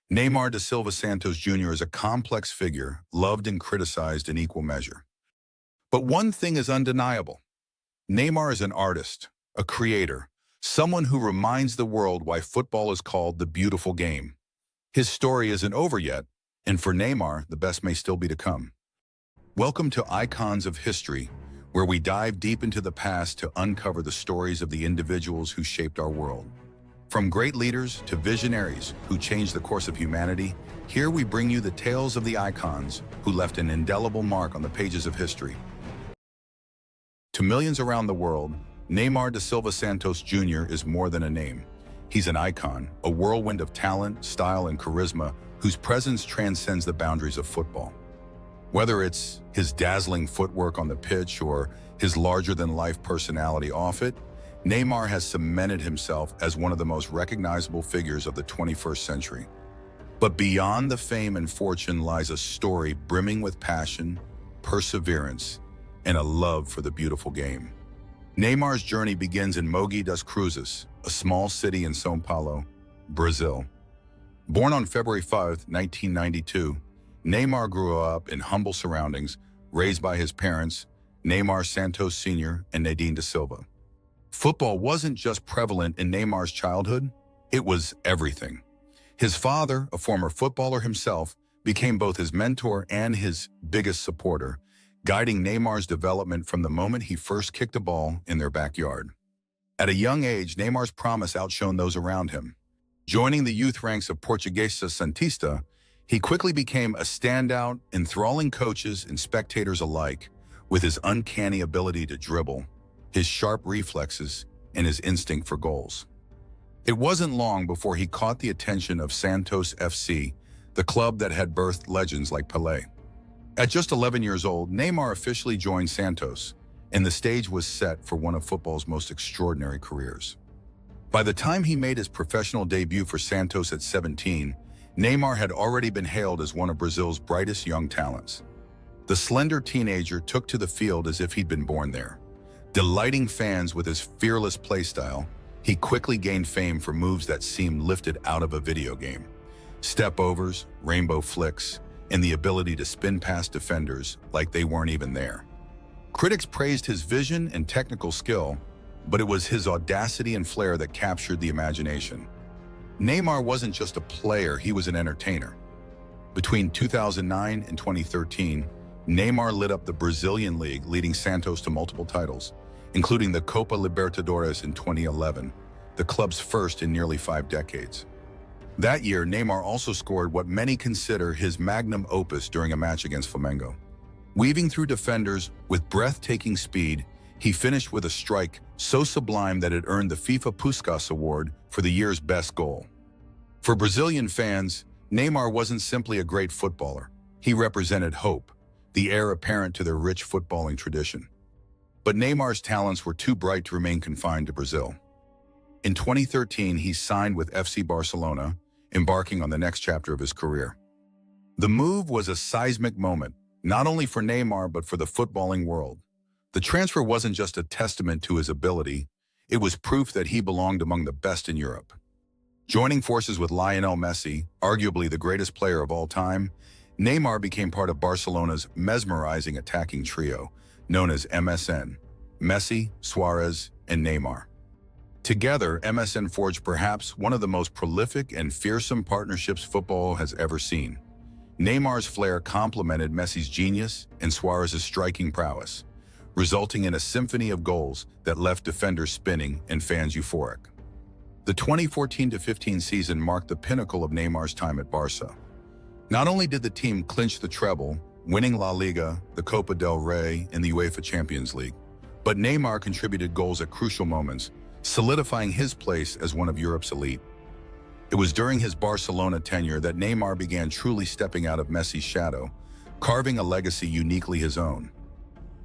Neymar da Silva Santos Jr. is a complex figure, loved and criticized in equal measure. But one thing is undeniable. Neymar is an artist, a creator, someone who reminds the world why football is called the beautiful game. His story isn't over yet, and for Neymar, the best may still be to come. Welcome to Icons of History, where we dive deep into the past to uncover the stories of the individuals who shaped our world. From great leaders to visionaries who changed the course of humanity, here we bring you the tales of the icons who left an indelible mark on the pages of history. To millions around the world, Neymar da Silva Santos Jr. is more than a name. He's an icon, a whirlwind of talent, style, and charisma whose presence transcends the boundaries of football. Whether it's his dazzling footwork on the pitch or his larger-than-life personality off it, Neymar has cemented himself as one of the most recognizable figures of the 21st century. But beyond the fame and fortune lies a story brimming with passion, perseverance, and a love for the beautiful game. Neymar's journey begins in Mogi das Cruzes, a small city in São Paulo, Brazil. Born on February 5, 1992, Neymar grew up in humble surroundings, raised by his parents, Neymar Santos Sr. and Nadine da Silva. Football wasn't just prevalent in Neymar's childhood, it was everything. His father, a former footballer himself, became both his mentor and his biggest supporter, guiding Neymar's development from the moment he first kicked a ball in their backyard. At a young age, Neymar's promise outshone those around him. Joining the youth ranks of Portuguesa Santista, he quickly became a standout, enthralling coaches and spectators alike with his uncanny ability to dribble, his sharp reflexes, and his instinct for goals. It wasn't long before he caught the attention of Santos FC, the club that had birthed legends like Pelé. At just 11 years old, Neymar officially joined Santos, and the stage was set for one of football's most extraordinary careers. By the time he made his professional debut for Santos at 17, Neymar had already been hailed as one of Brazil's brightest young talents. The slender teenager took to the field as if he'd been born there. Delighting fans with his fearless play style, he quickly gained fame for moves that seemed lifted out of a video game. Step-overs, rainbow flicks, and the ability to spin past defenders like they weren't even there. Critics praised his vision and technical skill, but it was his audacity and flair that captured the imagination. Neymar wasn't just a player, he was an entertainer. Between 2009 and 2013, Neymar lit up the Brazilian league, leading Santos to multiple titles, including the Copa Libertadores in 2011, the club's first in nearly 5 decades. That year, Neymar also scored what many consider his magnum opus during a match against Flamengo. Weaving through defenders with breathtaking speed, he finished with a strike so sublime that it earned the FIFA Puskás Award for the year's best goal. For Brazilian fans, Neymar wasn't simply a great footballer. He represented hope, the heir apparent to their rich footballing tradition. But Neymar's talents were too bright to remain confined to Brazil. In 2013, he signed with FC Barcelona, embarking on the next chapter of his career. The move was a seismic moment, not only for Neymar but for the footballing world. The transfer wasn't just a testament to his ability, it was proof that he belonged among the best in Europe. Joining forces with Lionel Messi, arguably the greatest player of all time, Neymar became part of Barcelona's mesmerizing attacking trio, known as MSN, Messi, Suarez, and Neymar. Together, MSN forged perhaps one of the most prolific and fearsome partnerships football has ever seen. Neymar's flair complemented Messi's genius and Suarez's striking prowess, resulting in a symphony of goals that left defenders spinning and fans euphoric. The 2014-15 season marked the pinnacle of Neymar's time at Barca. Not only did the team clinch the treble, winning La Liga, the Copa del Rey, and the UEFA Champions League, but Neymar contributed goals at crucial moments, solidifying his place as one of Europe's elite. It was during his Barcelona tenure that Neymar began truly stepping out of Messi's shadow, carving a legacy uniquely his own.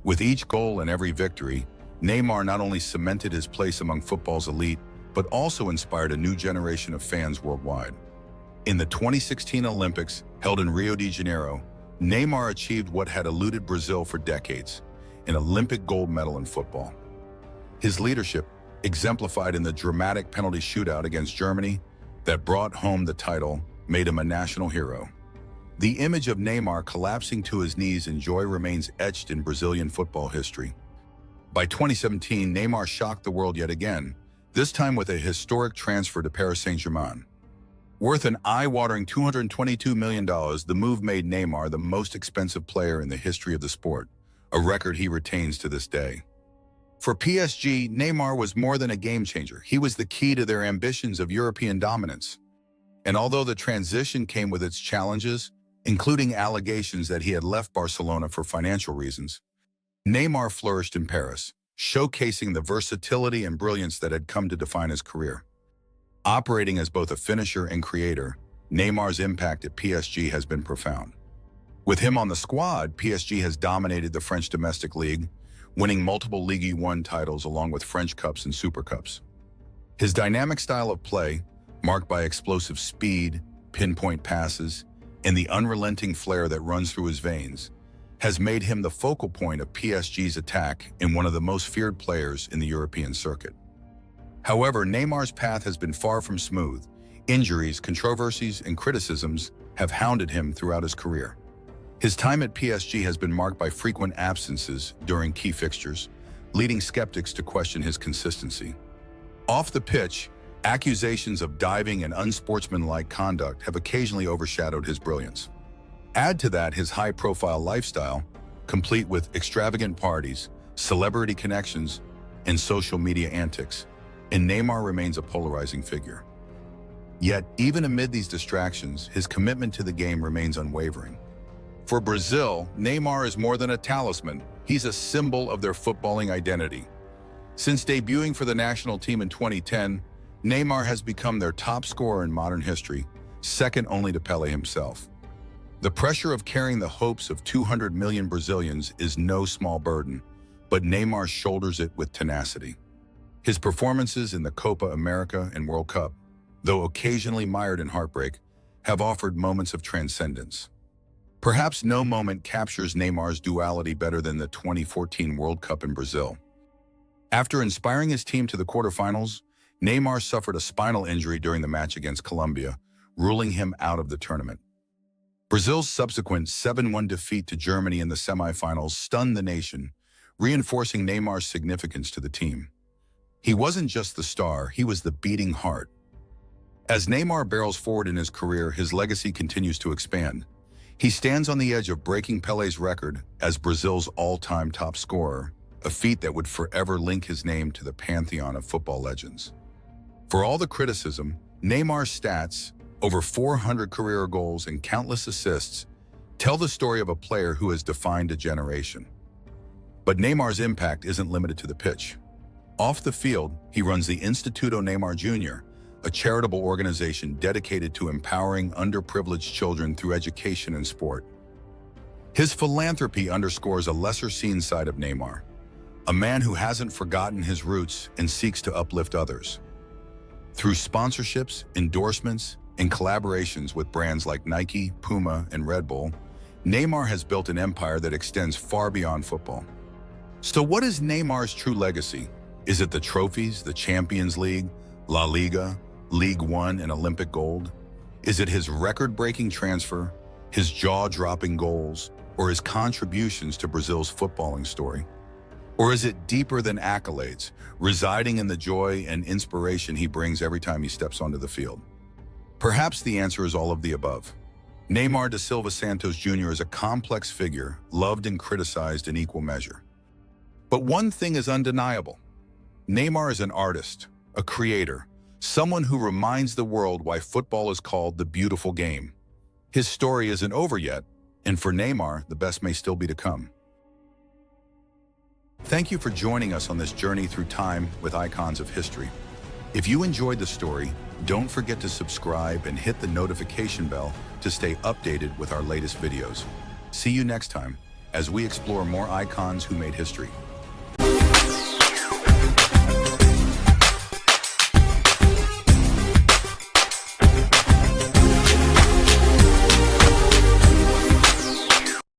With each goal and every victory, Neymar not only cemented his place among football's elite, but also inspired a new generation of fans worldwide. In the 2016 Olympics, held in Rio de Janeiro, Neymar achieved what had eluded Brazil for decades, an Olympic gold medal in football. His leadership, exemplified in the dramatic penalty shootout against Germany that brought home the title, made him a national hero. The image of Neymar collapsing to his knees in joy remains etched in Brazilian football history. By 2017, Neymar shocked the world yet again, this time with a historic transfer to Paris Saint-Germain. Worth an eye-watering $222 million, the move made Neymar the most expensive player in the history of the sport, a record he retains to this day. For PSG, Neymar was more than a game-changer. He was the key to their ambitions of European dominance. And although the transition came with its challenges, including allegations that he had left Barcelona for financial reasons, Neymar flourished in Paris, showcasing the versatility and brilliance that had come to define his career. Operating as both a finisher and creator, Neymar's impact at PSG has been profound. With him on the squad, PSG has dominated the French domestic league, winning multiple Ligue 1 titles along with French Cups and Super Cups. His dynamic style of play, marked by explosive speed, pinpoint passes, and the unrelenting flair that runs through his veins, has made him the focal point of PSG's attack and one of the most feared players in the European circuit. However, Neymar's path has been far from smooth. Injuries, controversies, and criticisms have hounded him throughout his career. His time at PSG has been marked by frequent absences during key fixtures, leading skeptics to question his consistency. Off the pitch, accusations of diving and unsportsmanlike conduct have occasionally overshadowed his brilliance. Add to that his high-profile lifestyle, complete with extravagant parties, celebrity connections, and social media antics, and Neymar remains a polarizing figure. Yet, even amid these distractions, his commitment to the game remains unwavering. For Brazil, Neymar is more than a talisman. He's a symbol of their footballing identity. Since debuting for the national team in 2010, Neymar has become their top scorer in modern history, second only to Pelé himself. The pressure of carrying the hopes of 200 million Brazilians is no small burden, but Neymar shoulders it with tenacity. His performances in the Copa America and World Cup, though occasionally mired in heartbreak, have offered moments of transcendence. Perhaps no moment captures Neymar's duality better than the 2014 World Cup in Brazil. After inspiring his team to the quarterfinals, Neymar suffered a spinal injury during the match against Colombia, ruling him out of the tournament. Brazil's subsequent 7-1 defeat to Germany in the semifinals stunned the nation, reinforcing Neymar's significance to the team. He wasn't just the star, he was the beating heart. As Neymar barrels forward in his career, his legacy continues to expand. He stands on the edge of breaking Pelé's record as Brazil's all-time top scorer, a feat that would forever link his name to the pantheon of football legends. For all the criticism, Neymar's stats, over 400 career goals and countless assists, tell the story of a player who has defined a generation. But Neymar's impact isn't limited to the pitch. Off the field, he runs the Instituto Neymar Jr, a charitable organization dedicated to empowering underprivileged children through education and sport. His philanthropy underscores a lesser-seen side of Neymar, a man who hasn't forgotten his roots and seeks to uplift others. Through sponsorships, endorsements, and collaborations with brands like Nike, Puma, and Red Bull, Neymar has built an empire that extends far beyond football. So what is Neymar's true legacy? Is it the trophies, the Champions League, La Liga, Ligue 1, and Olympic gold? Is it his record-breaking transfer, his jaw-dropping goals, or his contributions to Brazil's footballing story? Or is it deeper than accolades, residing in the joy and inspiration he brings every time he steps onto the field? Perhaps the answer is all of the above. Neymar da Silva Santos Jr. is a complex figure, loved and criticized in equal measure. But one thing is undeniable. Neymar is an artist, a creator, someone who reminds the world why football is called the beautiful game. His story isn't over yet, and for Neymar, the best may still be to come. Thank you for joining us on this journey through time with icons of history. If you enjoyed the story, don't forget to subscribe and hit the notification bell to stay updated with our latest videos. See you next time as we explore more icons who made history.